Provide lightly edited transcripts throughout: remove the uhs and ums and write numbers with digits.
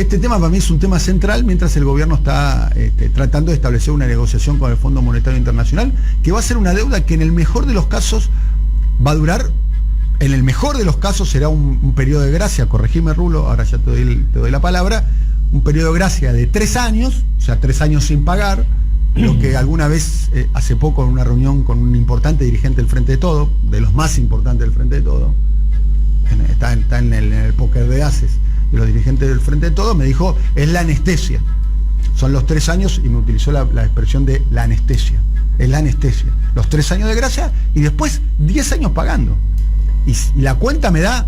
este tema para mí es un tema central mientras el gobierno está tratando de establecer una negociación con el Fondo Monetario Internacional, que va a ser una deuda que en el mejor de los casos va a durar, en el mejor de los casos será un periodo de gracia, corregime Rulo, ahora ya te doy la palabra, un periodo de gracia de 3 años, o sea, 3 años sin pagar, lo que alguna vez, hace poco en una reunión con un importante dirigente del Frente de Todo, de los más importantes del Frente de Todo, está en el póker de ases de los dirigentes del Frente de Todo, me dijo, es la anestesia. Son los 3 años, y me utilizó la expresión de la anestesia. Es la anestesia. Los 3 años de gracia y después 10 años pagando. Y la cuenta me da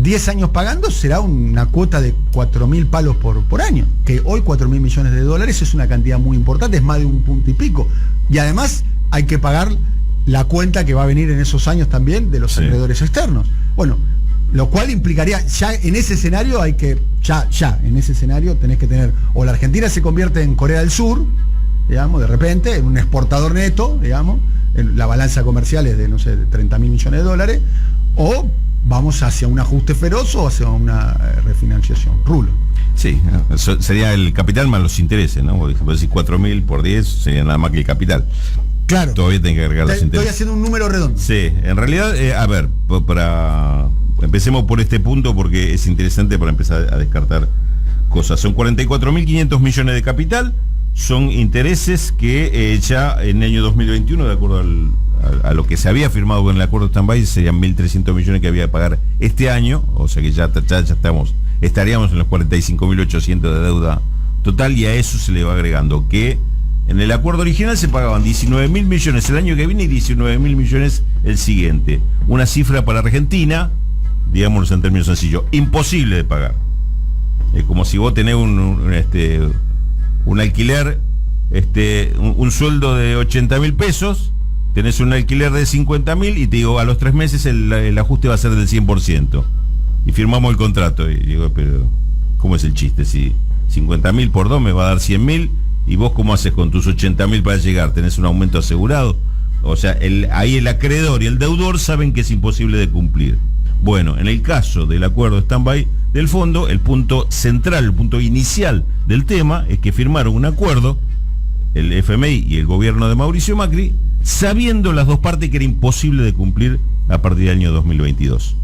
10 años pagando, será una cuota de 4.000 palos por año. Que hoy 4.000 millones de dólares es una cantidad muy importante, es más de 1 punto y pico. Y además hay que pagar la cuenta que va a venir en esos años también de los acreedores externos. Bueno, lo cual implicaría, ya en ese escenario hay que, en ese escenario tenés que tener, o la Argentina se convierte en Corea del Sur, digamos, de repente, en un exportador neto, digamos, en la balanza comercial es de, no sé, de 30.000 millones de dólares, o vamos hacia un ajuste feroz o hacia una refinanciación. Rulo. Sí, eso sería el capital más los intereses, ¿no? Por ejemplo, si 4.000 por 10 sería nada más que el capital. Claro. Todavía tiene que agregar los intereses. Estoy haciendo un número redondo. Sí, en realidad, a ver, empecemos por este punto porque es interesante para empezar a descartar cosas. Son 44.500 millones de capital, son intereses que ya en el año 2021, de acuerdo a lo que se había firmado con el acuerdo de stand-by, serían 1.300 millones que había que pagar este año, o sea que ya estaríamos en los 45.800 de deuda total, y a eso se le va agregando que en el acuerdo original se pagaban 19.000 millones el año que viene y 19.000 millones el siguiente. Una cifra para Argentina, digámoslo en términos sencillos, imposible de pagar. Es como si vos tenés un alquiler, un sueldo de 80.000 pesos, tenés un alquiler de 50.000 y te digo, a los 3 meses el ajuste va a ser del 100%. Y firmamos el contrato. Y digo, pero ¿cómo es el chiste? Si 50.000 por 2 me va a dar 100.000, ¿y vos cómo haces con tus 80.000 para llegar? ¿Tenés un aumento asegurado? O sea, ahí el acreedor y el deudor saben que es imposible de cumplir. Bueno, en el caso del acuerdo stand-by del fondo, el punto central, el punto inicial del tema es que firmaron un acuerdo, el FMI y el gobierno de Mauricio Macri, sabiendo las dos partes que era imposible de cumplir a partir del año 2022.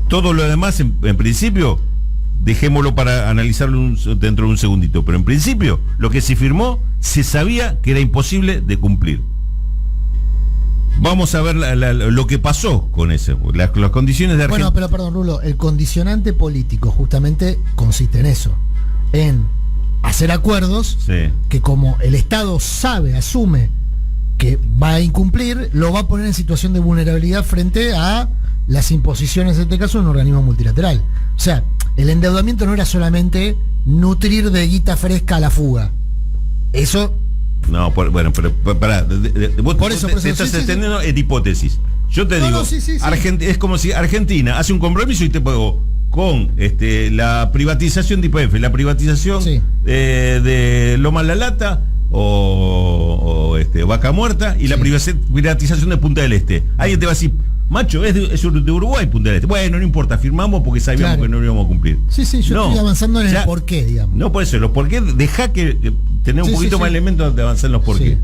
Todo lo demás, en principio, dejémoslo para analizarlo dentro de un segundito, pero en principio, lo que se firmó, se sabía que era imposible de cumplir. Vamos a ver lo que pasó con eso, las condiciones de Argentina. Bueno, pero perdón, Rulo, el condicionante político justamente consiste en eso, en hacer acuerdos que como el Estado asume que va a incumplir, lo va a poner en situación de vulnerabilidad frente a las imposiciones, en este caso, de un organismo multilateral. O sea, el endeudamiento no era solamente nutrir de guita fresca a la fuga. Eso... No, bueno, pero pará, vos te estás extendiendo en hipótesis. Yo te digo, es como si Argentina hace un compromiso y te puedo con la privatización de YPF, la privatización de Loma La Lata o Vaca Muerta y la privatización de Punta del Este. Alguien te va a decir, macho, es de Uruguay Punta del Este. Bueno, no importa, firmamos porque sabíamos que no lo íbamos a cumplir. Yo estoy avanzando en el porqué, digamos. No, por eso, los porqué, dejá que tener un poquito más elementos de avanzar en los porqué.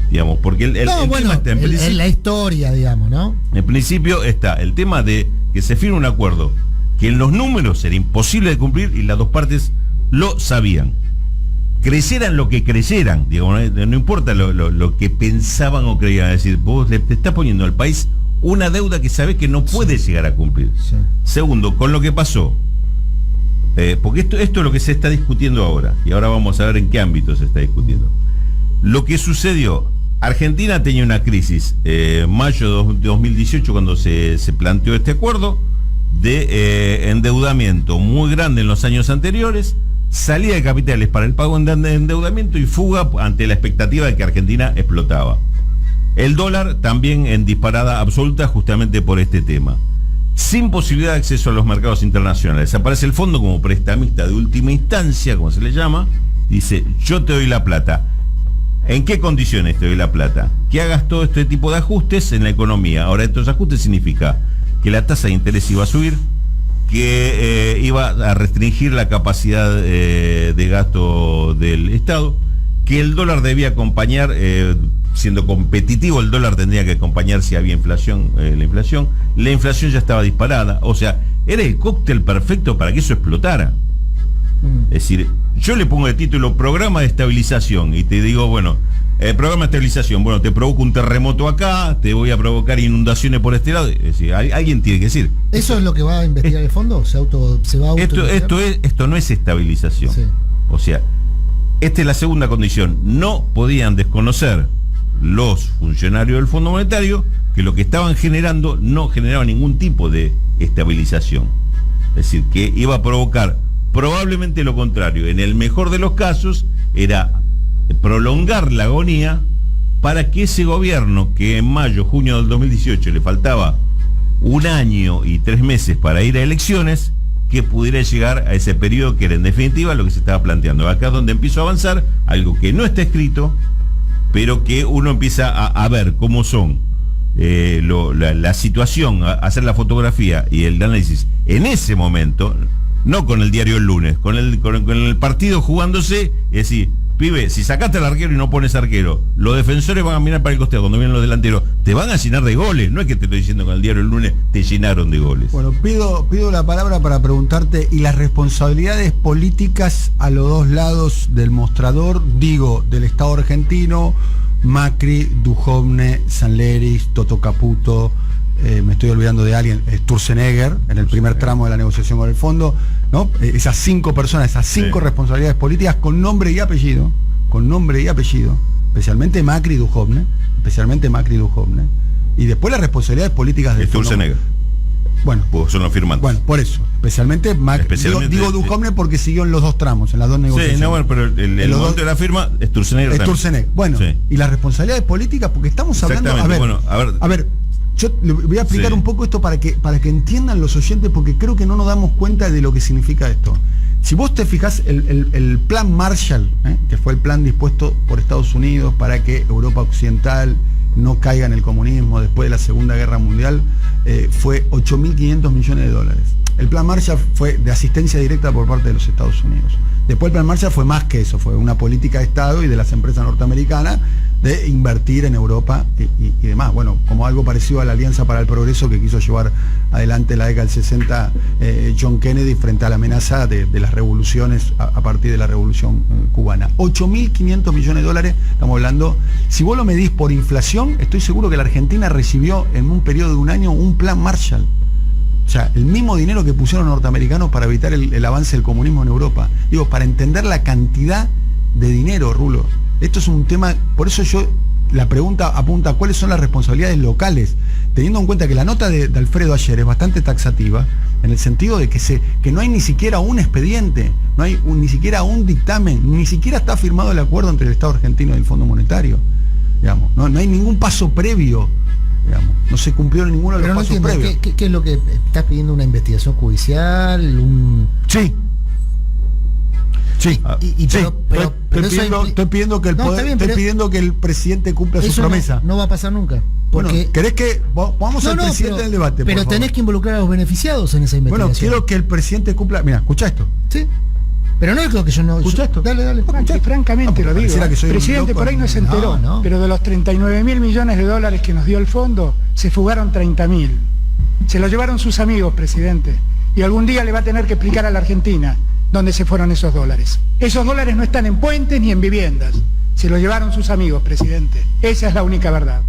Digamos, porque el tema está en la historia, digamos, ¿no? En principio está el tema de que se firme un acuerdo que en los números era imposible de cumplir y las dos partes lo sabían. Creyeran lo que creyeran, digamos, no importa lo que pensaban o creían, es decir, vos le estás poniendo al país una deuda que sabés que no puede llegar a cumplir. Segundo, con lo que pasó, porque esto es lo que se está discutiendo ahora, y ahora vamos a ver en qué ámbito se está discutiendo. Lo que sucedió, Argentina tenía una crisis, mayo de 2018, cuando se planteó este acuerdo, de endeudamiento muy grande en los años anteriores, salida de capitales para el pago de endeudamiento y fuga ante la expectativa de que Argentina explotaba. El dólar también en disparada absoluta justamente por este tema. Sin posibilidad de acceso a los mercados internacionales. Aparece el fondo como prestamista de última instancia, como se le llama, dice, yo te doy la plata. ¿En qué condiciones te doy la plata? Que hagas todo este tipo de ajustes en la economía. Ahora, estos ajustes significa que la tasa de interés iba a subir, que iba a restringir la capacidad de gasto del Estado, que el dólar debía acompañar, siendo competitivo, el dólar tendría que acompañar si había inflación, la inflación ya estaba disparada, o sea, era el cóctel perfecto para que eso explotara. Es decir, yo le pongo de título programa de estabilización y te digo, bueno, programa de estabilización, bueno, te provoco un terremoto acá, te voy a provocar inundaciones por este lado. Es decir, alguien tiene que decir. ¿Eso es lo que va a investigar el fondo? ¿Se va a esto no es estabilización. Sí. O sea, esta es la segunda condición. No podían desconocer los funcionarios del Fondo Monetario que lo que estaban generando no generaba ningún tipo de estabilización. Es decir, que iba a provocar probablemente lo contrario. En el mejor de los casos era prolongar la agonía para que ese gobierno, que en mayo, junio del 2018 le faltaba 1 año y 3 meses para ir a elecciones, que pudiera llegar a ese periodo que era en definitiva lo que se estaba planteando. Acá es donde empiezo a avanzar, algo que no está escrito, pero que uno empieza a ver cómo son la situación, a hacer la fotografía y el análisis en ese momento, no con el diario el lunes, con el partido jugándose, es decir, pibe, si sacaste al arquero y no pones arquero, los defensores van a mirar para el costado, cuando vienen los delanteros, te van a llenar de goles, no es que te estoy diciendo con el diario el lunes te llenaron de goles. Bueno, pido la palabra para preguntarte, ¿y las responsabilidades políticas a los dos lados del mostrador, digo, del Estado argentino, Macri, Duhovne, Sanleris, Toto Caputo, me estoy olvidando de alguien, Sturzenegger, en el primer tramo de la negociación con el fondo, ¿no? Esas 5 personas, esas 5 responsabilidades políticas con nombre y apellido, especialmente Macri y Duhovne, y después las responsabilidades políticas del Sturzenegger. Bueno, pues son los firmantes. Bueno, por eso, especialmente Macri, digo Duhovne porque siguió en los 2 tramos, en las 2 negociaciones. Sí, no, bueno, pero el momento de la firma, Sturzenegger. Bueno, sí. Y las responsabilidades políticas, porque estamos hablando, a ver, yo le voy a explicar un poco esto para que entiendan los oyentes, porque creo que no nos damos cuenta de lo que significa esto. Si vos te fijás, el plan Marshall, que fue el plan dispuesto por Estados Unidos para que Europa Occidental no caiga en el comunismo después de la Segunda Guerra Mundial, fue 8.500 millones de dólares. El plan Marshall fue de asistencia directa por parte de los Estados Unidos. Después el plan Marshall fue más que eso, fue una política de Estado y de las empresas norteamericanas de invertir en Europa y demás. Bueno, como algo parecido a la Alianza para el Progreso que quiso llevar adelante en la década del 60 John Kennedy frente a la amenaza de las revoluciones a partir de la Revolución Cubana. 8.500 millones de dólares, estamos hablando. Si vos lo medís por inflación, estoy seguro que la Argentina recibió en un periodo de 1 año un plan Marshall. O sea, el mismo dinero que pusieron los norteamericanos para evitar el avance del comunismo en Europa. Digo, para entender la cantidad de dinero, Rulo. Esto es un tema, por eso la pregunta apunta a cuáles son las responsabilidades locales, teniendo en cuenta que la nota de Alfredo ayer es bastante taxativa, en el sentido de que no hay ni siquiera un expediente, no hay ni siquiera un dictamen, ni siquiera está firmado el acuerdo entre el Estado argentino y el Fondo Monetario. Digamos, no hay ningún paso previo. Digamos, no se cumplieron ninguno de los pasos previos. ¿Qué es lo que estás pidiendo? ¿Una investigación judicial? Sí. Estoy pidiendo que el presidente cumpla su promesa. No va a pasar nunca. Porque bueno, ¿querés que vamos al presidente del debate? Pero tenés que involucrar a los beneficiados en esa investigación. Bueno, quiero que el presidente cumpla. Mira, escucha esto. Sí. Pero no es lo que yo no. ¿Escucha esto? Dale. Francamente lo digo. Presidente, por ahí no se enteró. No. Pero de los 39.000 millones de dólares que nos dio el fondo, se fugaron 30.000. Se lo llevaron sus amigos, presidente. Y algún día le va a tener que explicar a la Argentina dónde se fueron esos dólares. Esos dólares no están en puentes ni en viviendas. Se lo llevaron sus amigos, presidente. Esa es la única verdad.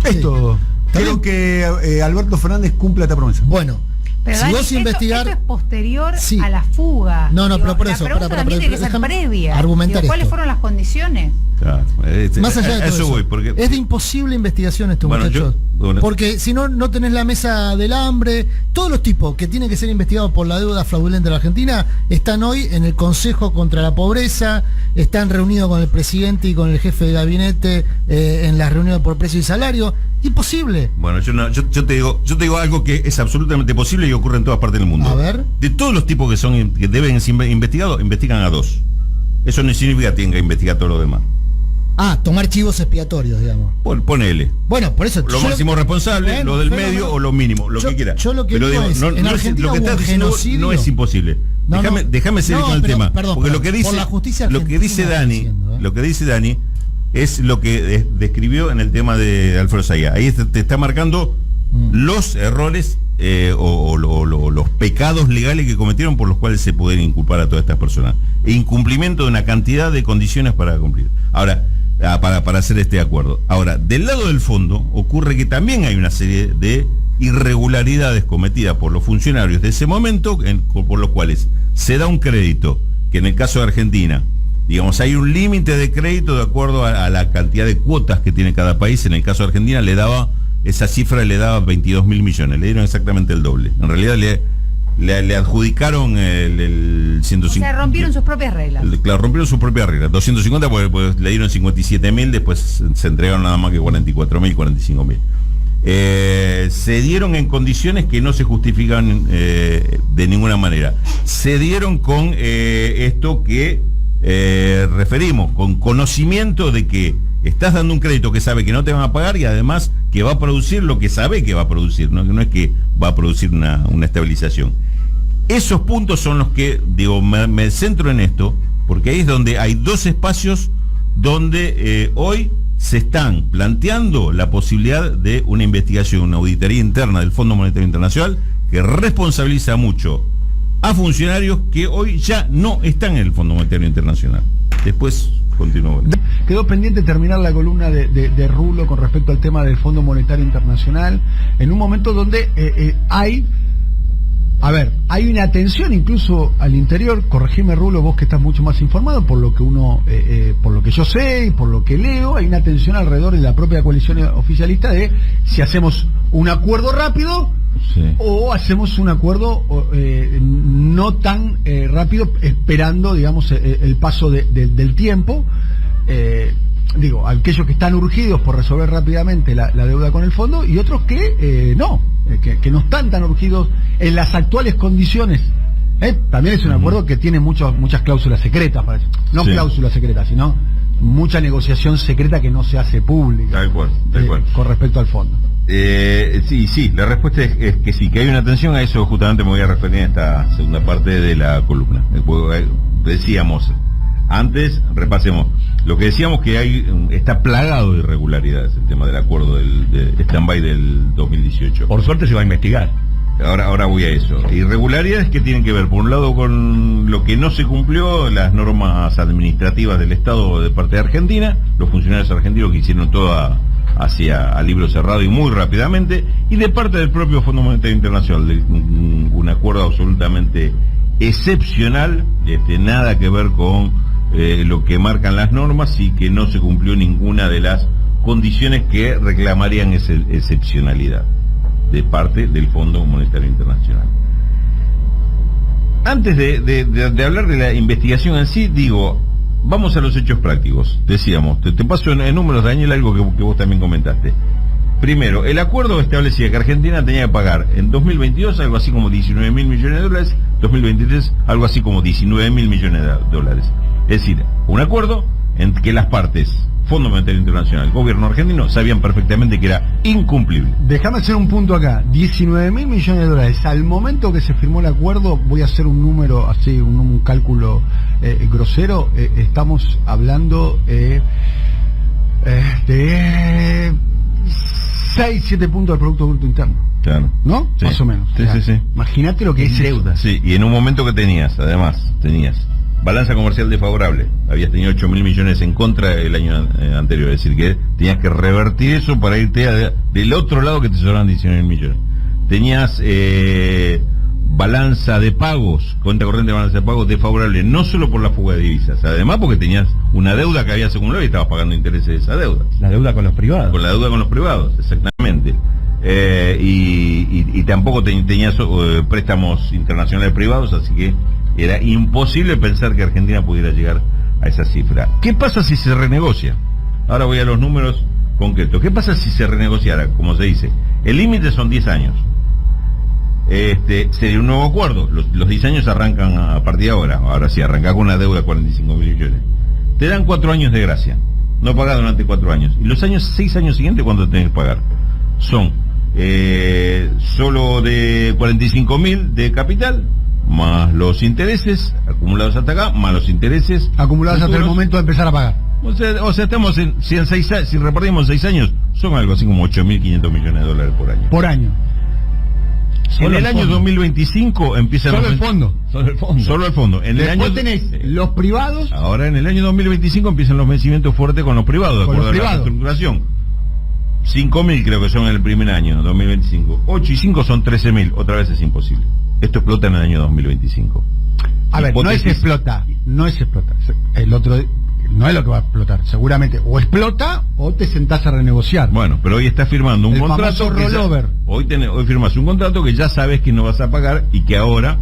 Esto. Quiero que Alberto Fernández cumpla esta promesa. Bueno. Pero si Dani, vos investigar... esto es posterior a la fuga. No, pero por eso. La pregunta también tiene que ser previa. Argumentar ¿cuáles fueron las condiciones? Claro, más allá de todo eso, voy, porque... es de imposible investigación esto, muchachos. Porque si no tenés la mesa del hambre, todos los tipos que tienen que ser investigados por la deuda fraudulenta de la Argentina están hoy en el Consejo contra la Pobreza, están reunidos con el presidente y con el jefe de gabinete en las reuniones por precio y salario. Imposible. Bueno, yo te digo algo que es absolutamente posible y ocurre en todas partes del mundo. A ver. De todos los tipos que deben ser investigados, investigan a 2. Eso no significa que tienen que investigar todo lo demás. tomar chivos expiatorios, digamos. Ponele. Bueno, por eso. Lo máximo responsable, lo del medio o lo mínimo, lo que quiera. Yo lo que digo es, en Argentina hubo un genocidio. No es imposible. Déjame seguir con el tema. Porque lo que dice, lo que dice Dani es lo que describió en el tema de Alfredo Zayas. Ahí te está marcando los errores o los pecados legales que cometieron por los cuales se pueden inculpar a todas estas personas. E incumplimiento de una cantidad de condiciones para cumplir. Ahora, para hacer este acuerdo. Ahora, del lado del fondo, ocurre que también hay una serie de irregularidades cometidas por los funcionarios de ese momento, por los cuales se da un crédito, que en el caso de Argentina, digamos, hay un límite de crédito de acuerdo a la cantidad de cuotas que tiene cada país. En el caso de Argentina esa cifra le daba 22.000 millones, le dieron exactamente el doble. En realidad le adjudicaron el 150. O sea, rompieron sus propias reglas. Claro, rompieron sus propias reglas. 250 pues le dieron 57.000, después se entregaron nada más que 44.000, 45.000. Se dieron en condiciones que no se justifican de ninguna manera. Se dieron con esto que referimos, con conocimiento de que estás dando un crédito que sabe que no te van a pagar y además que va a producir lo que sabe que va a producir, no es que va a producir una estabilización. Esos puntos son los que, digo, me centro en esto, porque ahí es donde hay dos espacios donde hoy se están planteando la posibilidad de una investigación, una auditoría interna del Fondo Monetario Internacional que responsabiliza mucho a funcionarios que hoy ya no están en el Fondo Monetario Internacional. Después continúo. Quedó pendiente terminar la columna de Rulo con respecto al tema del Fondo Monetario Internacional, en un momento donde hay una tensión incluso al interior. Corregime, Rulo, vos que estás mucho más informado, por lo que yo sé y por lo que leo, hay una tensión alrededor de la propia coalición oficialista de si hacemos un acuerdo rápido, sí, o hacemos un acuerdo no tan rápido, esperando, digamos, el paso del tiempo. Digo, aquellos que están urgidos por resolver rápidamente la deuda con el fondo, y otros que no están tan urgidos en las actuales condiciones. También es un acuerdo que tiene muchas cláusulas secretas, parece. No, sí, cláusulas secretas, sino mucha negociación secreta que no se hace pública. Tal cual. Con respecto al fondo. Sí, la respuesta es que sí, que hay una tensión. A eso justamente me voy a referir en esta segunda parte de la columna. Decíamos antes, repasemos lo que decíamos, que está plagado de irregularidades el tema del acuerdo de stand-by del 2018. Por suerte se va a investigar. Ahora voy a eso. Irregularidades que tienen que ver, por un lado, con lo que no se cumplió, las normas administrativas del Estado de parte de Argentina, los funcionarios argentinos que hicieron todo a libro cerrado y muy rápidamente, y de parte del propio Fondo Monetario Internacional, un acuerdo absolutamente excepcional, nada que ver con lo que marcan las normas, y que no se cumplió ninguna de las condiciones que reclamarían esa excepcionalidad de parte del Fondo Monetario Internacional. Antes de hablar de la investigación en sí, digo, vamos a los hechos prácticos. Decíamos, te paso en números, Daniel, algo que vos también comentaste. Primero, el acuerdo establecía que Argentina tenía que pagar en 2022 algo así como 19.000 millones de dólares, 2023 algo así como 19.000 millones de dólares. Es decir, un acuerdo en que las partes, Fondo Monetario Internacional, gobierno argentino, sabían perfectamente que era incumplible. Déjame hacer un punto acá. 19.000 millones de dólares. Al momento que se firmó el acuerdo, voy a hacer un número así, un cálculo grosero, estamos hablando de 6-7 puntos del Producto Bruto Interno. Claro. ¿No? Sí. Más o menos. Sí. Imagínate lo que es deuda. Sí, y en un momento que tenías balanza comercial desfavorable, habías tenido 8.000 millones en contra el año anterior, es decir, que tenías que revertir eso para irte del otro lado, que te sobraban 19.000 millones. Tenías balanza de pagos, cuenta corriente de balanza de pagos desfavorable, no solo por la fuga de divisas, además porque tenías una deuda que habías acumulado y estabas pagando intereses de esa deuda. La deuda con los privados. Con la deuda con los privados, exactamente. Y tampoco tenías préstamos internacionales privados, así que era imposible pensar que Argentina pudiera llegar a esa cifra. ¿Qué pasa si se renegocia? Ahora voy a los números concretos. ¿Qué pasa si se renegociara? Como se dice, el límite son 10 años. Sería un nuevo acuerdo. Los 10 años arrancan a partir de ahora. Ahora sí, arranca con una deuda de 45.000 millones. Te dan 4 años de gracia. no pagás durante 4 años. Y los 6 años siguientes, ¿cuánto tenés que pagar? Son solo de 45.000 de capital, más los intereses acumulados hasta acá, más los intereses acumulados hasta el momento de empezar a pagar. O sea, estamos si repartimos 6 años, son algo así como 8.500 millones de dólares por año. Por año. En el año 2025 empieza solo el fondo. Solo el fondo. En el año tenés los privados. Ahora en el año 2025 empiezan los vencimientos fuertes con los privados, de acuerdo a la reestructuración. 5.000 creo que son en el primer año, 2025. 8 y 5 son 13.000. Otra vez es imposible. Esto explota en el año 2025. A ver, no es explota. El otro no es lo que va a explotar. Seguramente o explota o te sentás a renegociar. Bueno, pero hoy estás firmando un contrato. Hoy firmas un contrato que ya sabes que no vas a pagar y que ahora,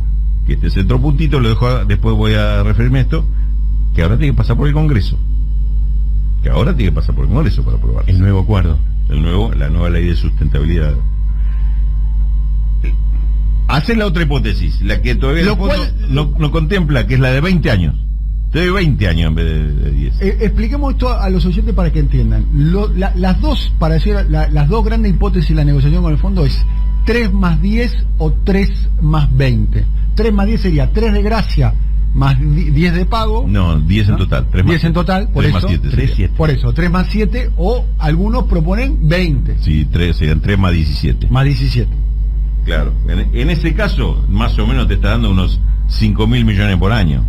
que este es otro puntito, lo dejo, después voy a referirme a esto, que ahora tiene que pasar por el Congreso. Para aprobar. El nuevo acuerdo. La nueva ley de sustentabilidad. Hace la otra hipótesis, la que todavía el fondo no contempla, que es la de 20 años. Te doy 20 años en vez de 10. Expliquemos esto a los oyentes para que entiendan. Las dos grandes hipótesis de la negociación con el fondo es 3 más 10 o 3 más 20. 3 más 10 sería 3 de gracia más 10 de pago. No, 10 en total. 10 en total, por 3 eso. Más 7 por eso, 3 más 7 o algunos proponen 20. Sí, serían 3 más 17. Más 17. Claro. En ese caso, más o menos te está dando unos 5.000 millones por año.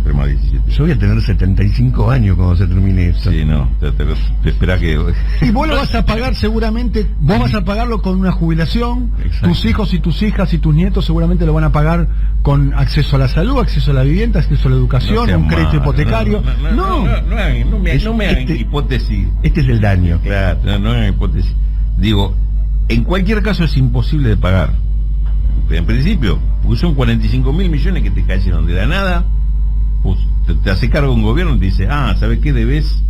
3 más 17. Yo voy a tener 75 años cuando se termine esto. Sí, no, te espera que... Y vos lo vas a pagar seguramente, vos vas a pagarlo con una jubilación. Exacto. Tus hijos y tus hijas y tus nietos seguramente lo van a pagar con acceso a la salud, acceso a la vivienda, acceso a la educación, un crédito hipotecario. No me hagan hipótesis. Este es el daño. Claro, no me hagan hipótesis. Digo, en cualquier caso es imposible de pagar. En principio, porque son 45.000 millones que te cayeron de la nada. Pues te hace cargo un gobierno y te dice, ¿sabes qué debes?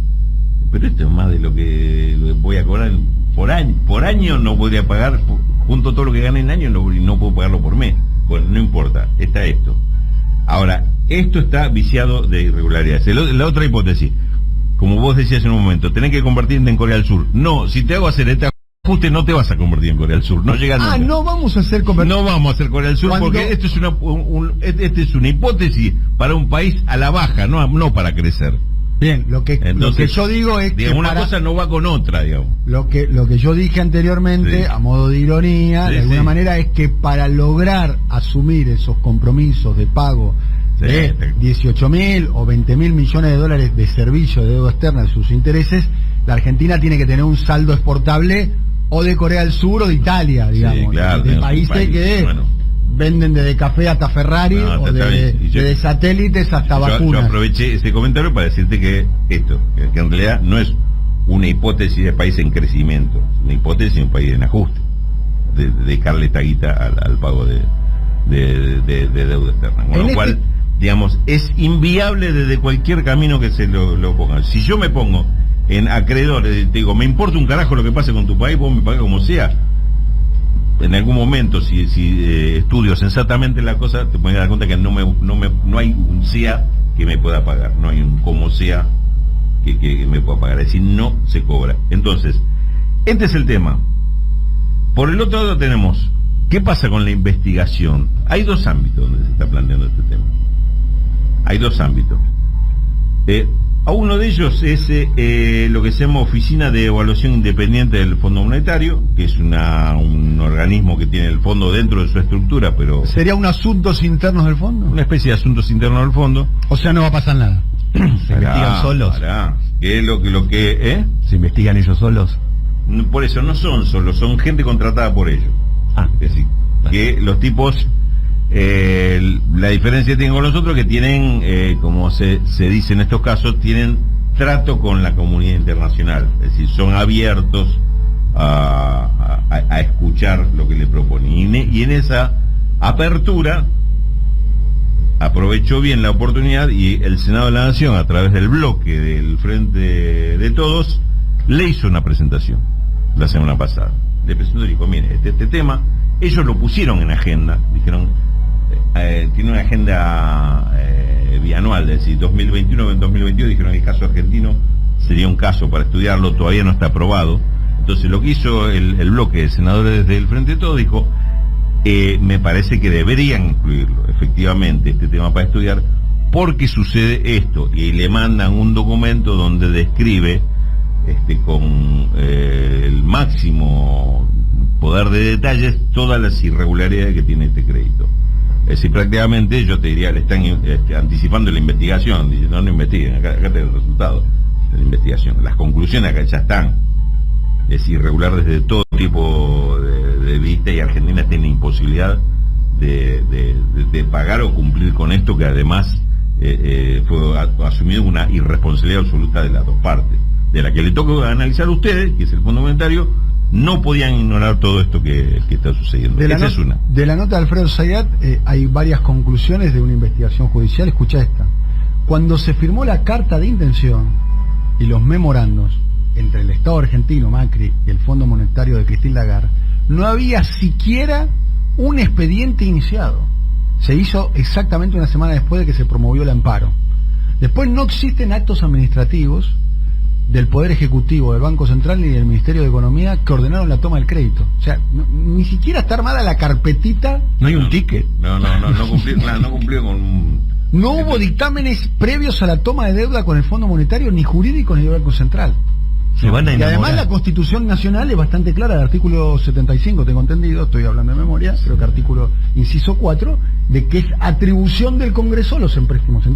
Pero esto es más de lo que voy a cobrar por año. Por año no podría pagar, junto a todo lo que gane en el año, no puedo pagarlo por mes. Bueno, no importa, está esto. Ahora, esto está viciado de irregularidades. La otra hipótesis, como vos decías en un momento, tenés que convertirte en Corea del Sur. No, si te hago hacer este ajuste, no te vas a convertir en Corea del Sur. No llega nunca. No vamos a hacer No vamos a hacer Corea del Sur porque esto es una hipótesis para un país a la baja, no para crecer. Bien, lo que yo digo es que una cosa no va con otra, digamos. Lo que yo dije anteriormente, a modo de ironía, de alguna manera, es que para lograr asumir esos compromisos de pago de 18.000 o 20.000 millones de dólares de servicio de deuda externa de sus intereses, la Argentina tiene que tener un saldo exportable o de Corea del Sur o de Italia, digamos, claro, de países que venden desde café hasta Ferrari o de satélites hasta vacunas. Yo aproveché ese comentario para decirte que esto, que en realidad no es una hipótesis de país en crecimiento, una hipótesis de un país en ajuste, de dedicarle esta guita al pago de deuda externa, con lo cual, digamos, es inviable desde cualquier camino que se lo ponga. Si yo me pongo en acreedores, te digo, me importa un carajo lo que pase con tu país, vos me pagas como sea. En algún momento, si estudio sensatamente la cosa, te puedes dar cuenta que no hay un sea que me pueda pagar, no hay un como sea que me pueda pagar, es decir, no se cobra. Entonces, este es el tema. Por el otro lado tenemos, ¿qué pasa con la investigación? Hay dos ámbitos donde se está planteando este tema. Hay dos ámbitos. A uno de ellos es lo que se llama Oficina de Evaluación Independiente del Fondo Monetario, que es un organismo que tiene el fondo dentro de su estructura, pero... ¿Sería un asuntos internos del fondo? Una especie de asuntos internos del fondo. O sea, no va a pasar nada. ¿Se investigan solos? ¿Qué es lo que ¿Se investigan ellos solos? Por eso, no son solos, son gente contratada por ellos. Es decir, que los tipos... la diferencia que tienen con los otros que tienen, como se dice en estos casos, tienen trato con la comunidad internacional, es decir, son abiertos a escuchar lo que le proponen, y en esa apertura aprovechó bien la oportunidad y el Senado de la Nación, a través del bloque del Frente de Todos, le hizo una presentación la semana pasada. Le presentó y dijo, mire, este tema ellos lo pusieron en agenda, dijeron, tiene una agenda bianual, es decir, 2021-2022, dijeron en el caso argentino sería un caso para estudiarlo, todavía no está aprobado. Entonces lo que hizo el bloque de senadores del Frente de Todos dijo, me parece que deberían incluirlo, efectivamente, este tema para estudiar, porque sucede esto, y le mandan un documento donde describe con el máximo poder de detalles todas las irregularidades que tiene este crédito. Es decir, prácticamente yo te diría, le están anticipando la investigación, diciendo no investiguen, acá tenés el resultado de la investigación. Las conclusiones acá ya están. Es irregular desde todo tipo de vista, y Argentina tiene imposibilidad de pagar o cumplir con esto, que además fue asumido una irresponsabilidad absoluta de las dos partes, de la que le toca analizar a ustedes, que es el Fondo Monetario. No podían ignorar todo esto que está sucediendo. Esa es una. De la nota de Alfredo Zayat hay varias conclusiones de una investigación judicial. Escucha esta. Cuando se firmó la carta de intención y los memorandos entre el Estado argentino, Macri, y el Fondo Monetario de Christine Lagarde, no había siquiera un expediente iniciado. Se hizo exactamente una semana después de que se promovió el amparo. Después no existen actos administrativos del Poder Ejecutivo, del Banco Central ni del Ministerio de Economía que ordenaron la toma del crédito. O sea, ni siquiera está armada la carpetita. No hay un ticket. No cumplió con... No hubo dictámenes previos a la toma de deuda con el Fondo Monetario, ni jurídicos ni del Banco Central. Se van a enamorar. Y además la Constitución Nacional es bastante clara, el artículo 75, tengo entendido, estoy hablando de memoria, creo que artículo inciso 4, de que es atribución del Congreso los empréstamos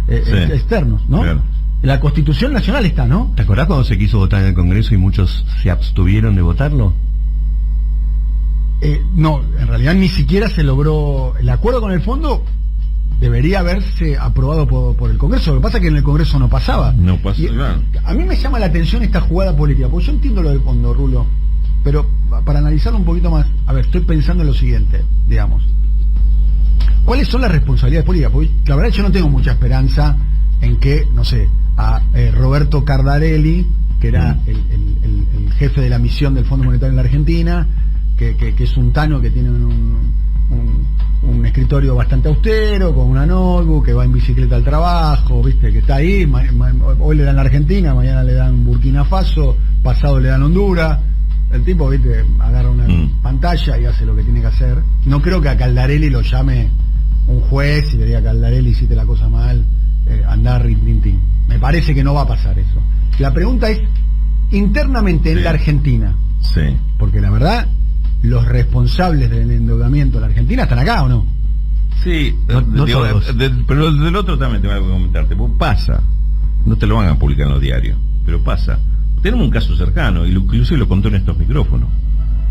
externos, ¿no? Claro. La Constitución Nacional está, ¿no? ¿Te acordás cuando se quiso votar en el Congreso y muchos se abstuvieron de votarlo? No, en realidad ni siquiera se logró. El acuerdo con el fondo debería haberse aprobado por el Congreso. Lo que pasa es que en el Congreso no pasaba. No pasó, claro. A mí me llama la atención esta jugada política, porque yo entiendo lo del fondo, Rulo, pero para analizarlo un poquito más, a ver, estoy pensando en lo siguiente, digamos. ¿Cuáles son las responsabilidades políticas? Porque la verdad yo no tengo mucha esperanza en que, no sé, a Roberto Cardarelli, que era el jefe de la misión del Fondo Monetario en la Argentina, que es un tano que tiene un escritorio bastante austero, con una notebook, que va en bicicleta al trabajo, viste, que está ahí, hoy le dan la Argentina, mañana le dan Burkina Faso, pasado le dan Honduras. El tipo, viste, agarra una pantalla y hace lo que tiene que hacer. No creo que a Caldarelli lo llame un juez y le diga: Caldarelli, hiciste la cosa mal, andá rintintín. Me parece que no va a pasar eso. La pregunta es, internamente en la Argentina, porque la verdad, los responsables del endeudamiento de la Argentina están acá, ¿o no? Sí, pero del otro también te voy a comentarte, pues pasa, no te lo van a publicar en los diarios, pero pasa. Tenemos un caso cercano, y inclusive lo contó en estos micrófonos.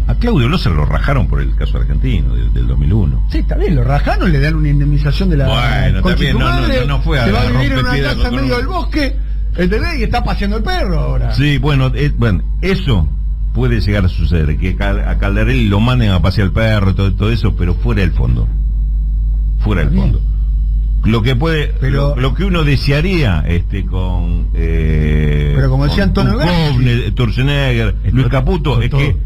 A Claudio Loza lo rajaron por el caso argentino del 2001. Sí, está bien, lo rajaron, le dan una indemnización de la... Bueno, también, no fue a... Se va a vivir en una casa en medio del bosque, ¿entendés? Y está paseando el perro ahora. Sí, bueno, eso puede llegar a suceder, que a Caldarelli lo manden a pasear el perro, todo eso, pero fuera del fondo. Fuera del fondo. Lo que puede, lo que uno desearía con pero como decía Antonio Turzenegger, Luis Caputo, es que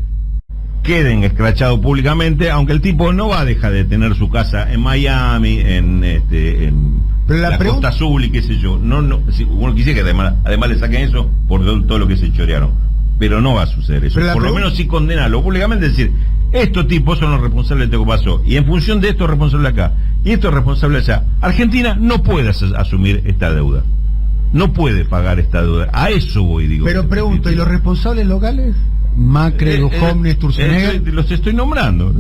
queden escrachados públicamente, aunque el tipo no va a dejar de tener su casa en Miami, en la Costa Azul y qué sé yo. Si uno quisiera que además le saquen eso por todo lo que se chorearon, pero no va a suceder eso. Por lo menos sí condenarlo públicamente, decir: estos tipos son los responsables de lo que pasó, y en función de esto es responsable acá y esto es responsable allá. Argentina no puede asumir esta deuda, no puede pagar esta deuda. A eso voy, digo. Pero pregunto, ¿y los responsables locales? Macri, Duhovne, Sturzenegger. Los estoy nombrando.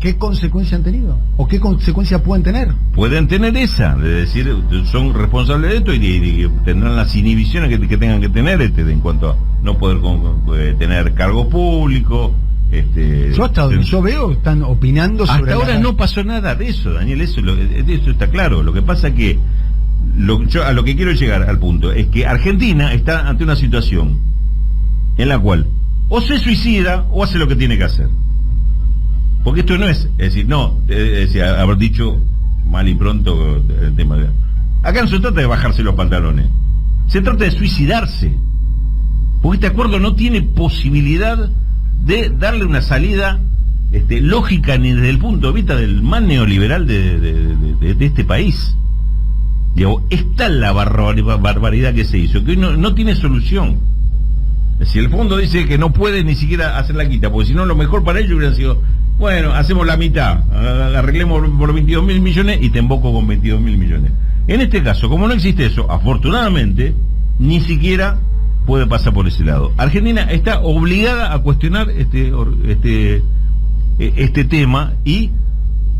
¿Qué consecuencia han tenido? ¿O qué consecuencia pueden tener? Pueden tener esa, de decir, son responsables de esto y tendrán las inhibiciones que tengan que tener en cuanto a no poder tener cargo público. Yo hasta donde yo veo están opinando sobre... Hasta ahora no pasó nada de eso, Daniel, eso está claro. Lo que pasa que yo a lo que quiero llegar al punto es que Argentina está ante una situación en la cual o se suicida o hace lo que tiene que hacer. Porque esto no es decir, haber dicho mal y pronto el tema de... Acá no se trata de bajarse los pantalones, se trata de suicidarse, porque este acuerdo no tiene posibilidad de darle una salida lógica ni desde el punto de vista del más neoliberal de este país. Digo, está la barbaridad que se hizo, que hoy no tiene solución. Si el fondo dice que no puede ni siquiera hacer la quita, porque si no lo mejor para ellos hubiera sido, bueno, hacemos la mitad, arreglemos por 22.000 millones y te emboco con 22.000 millones. En este caso, como no existe eso, afortunadamente, ni siquiera puede pasar por ese lado. Argentina está obligada a cuestionar este tema y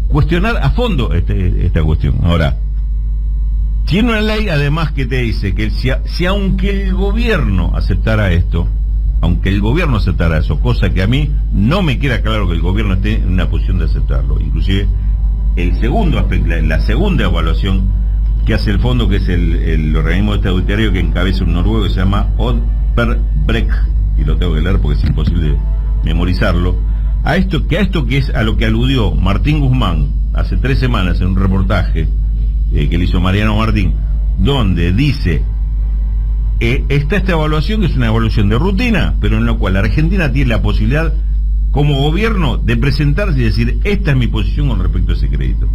cuestionar a fondo esta cuestión. Ahora, tiene una ley además que te dice que si aunque el gobierno aceptara eso, cosa que a mí no me queda claro que el gobierno esté en una posición de aceptarlo, inclusive el segundo aspecto, la segunda evaluación que hace el fondo, que es el organismo estatutario que encabeza un noruego que se llama Odd Per Breck, y lo tengo que leer porque es imposible memorizarlo, a esto que es a lo que aludió Martín Guzmán hace 3 semanas en un reportaje que le hizo Mariano Martín, donde dice, está esta evaluación, que es una evaluación de rutina, pero en la cual la Argentina tiene la posibilidad, como gobierno, de presentarse y decir, esta es mi posición con respecto a ese crédito.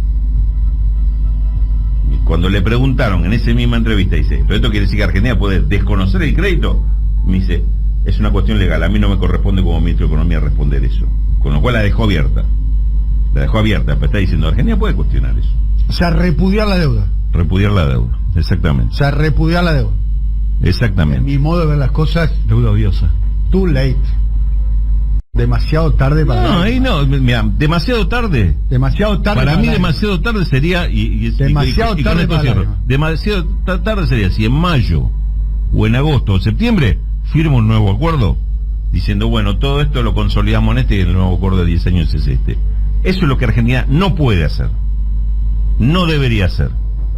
Y cuando le preguntaron en esa misma entrevista, dice, ¿pero esto quiere decir que Argentina puede desconocer el crédito? Me dice, es una cuestión legal, a mí no me corresponde como ministro de Economía responder eso. Con lo cual la dejó abierta, pero está diciendo, Argentina puede cuestionar eso. O sea, repudiar la deuda. Repudiar la deuda, exactamente. O sea, repudiar la deuda. Exactamente. En mi modo de ver las cosas, deuda odiosa. Too late. Demasiado tarde para... No, ahí no, mira, demasiado tarde. Demasiado tarde. Para mí demasiado tarde sería... demasiado tarde para... Demasiado tarde sería si en mayo, o en agosto, o septiembre, firma un nuevo acuerdo, diciendo, bueno, todo esto lo consolidamos en y el nuevo acuerdo de 10 años es este. Eso es lo que Argentina no puede hacer. No debería hacer.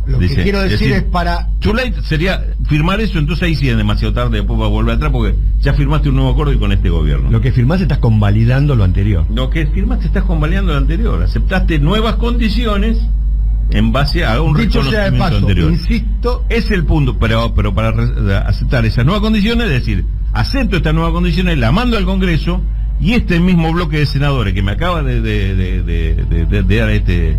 Lo que quiero decir es para... Too late sería firmar eso, entonces ahí sí es demasiado tarde, después va a volver atrás porque ya firmaste un nuevo acuerdo y con este gobierno. Lo que firmaste estás convalidando lo anterior. Lo que firmaste estás convalidando lo anterior. Aceptaste nuevas condiciones en base a un reconocimiento anterior. Insisto, es el punto, pero para aceptar esas nuevas condiciones, es decir, acepto estas nuevas condiciones, la mando al Congreso y este mismo bloque de senadores que me acaba de dar este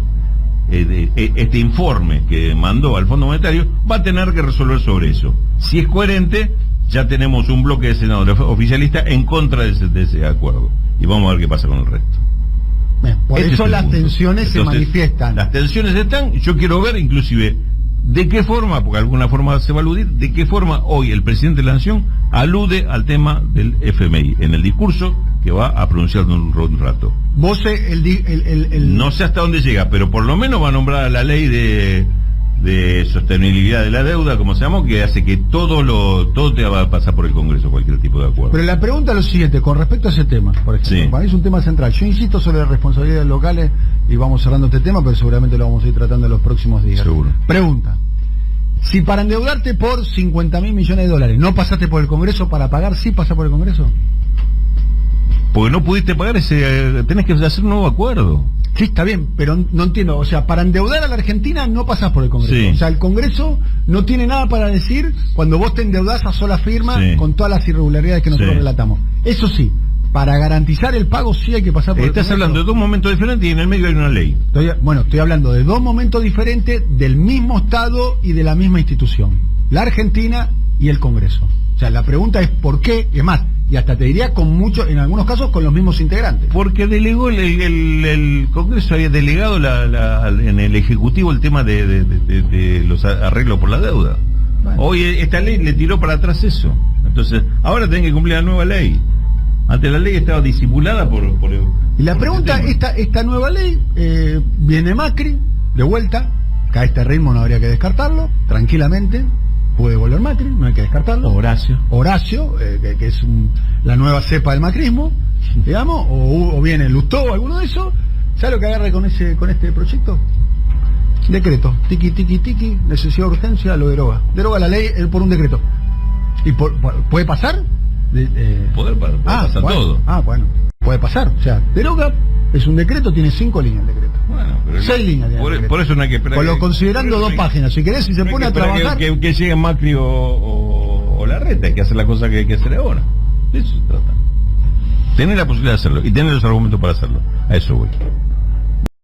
informe que mandó al Fondo Monetario, va a tener que resolver sobre eso. Si es coherente, ya tenemos un bloque de senadores oficialistas en contra de ese acuerdo. Y vamos a ver qué pasa con el resto. Bien, por eso las tensiones se manifiestan. Las tensiones están, yo quiero ver inclusive de qué forma, porque de alguna forma se va a aludir, de qué forma hoy el presidente de la Nación alude al tema del FMI en el discurso que va a pronunciar de un rato. Vos no sé hasta dónde llega, pero por lo menos va a nombrar la ley de sostenibilidad de la deuda, como se llama, que hace que todo te va a pasar por el Congreso, cualquier tipo de acuerdo. Pero la pregunta es lo siguiente, con respecto a ese tema, por ejemplo, sí. Para mí es un tema central. Yo insisto sobre las responsabilidades locales y vamos cerrando este tema, pero seguramente lo vamos a ir tratando en los próximos días. Seguro. Pregunta: si para endeudarte por 50.000 millones de dólares no pasaste por el Congreso para pagar, ¿sí pasás por el Congreso? Porque no pudiste pagar tenés que hacer un nuevo acuerdo. Sí, está bien, pero no entiendo. O sea, para endeudar a la Argentina no pasás por el Congreso. Sí. O sea, el Congreso no tiene nada para decir cuando vos te endeudás a sola firma, sí, con todas las irregularidades que nosotros relatamos. Eso sí, para garantizar el pago sí hay que pasar por el Congreso. Estás hablando de dos momentos diferentes y en el medio hay una ley. Estoy hablando de dos momentos diferentes del mismo Estado y de la misma institución. La Argentina y el Congreso. O sea, la pregunta es ¿por qué? Es más, y hasta te diría en algunos casos con los mismos integrantes. Porque delegó el Congreso había delegado en el Ejecutivo el tema de los arreglos por la deuda. Bueno. Hoy esta ley le tiró para atrás eso. Entonces, ahora tienen que cumplir la nueva ley. Antes la ley estaba disimulada por y la pregunta, esta nueva ley, viene Macri, de vuelta, que a este ritmo no habría que descartarlo, tranquilamente. Puede volver Macri, no hay que descartarlo. Horacio, que es la nueva cepa del macrismo, digamos, o viene Lustó o alguno de esos. ¿Sabe lo que agarra con este proyecto? Decreto, tiki, necesidad de urgencia, lo deroga. Deroga la ley por un decreto. ¿Y puede pasar? Puede pasar todo. Bueno, puede pasar. O sea, deroga, es un decreto, tiene 5 líneas el decreto. Bueno, pero 6 líneas. Por eso no hay que esperar. Considerando 2 páginas. Si querés, si se pone a trabajar. Que llegue Macri o Larreta, hay que hacer la cosa que hay que hacer ahora. De eso se trata. Tener la posibilidad de hacerlo y tener los argumentos para hacerlo. A eso voy.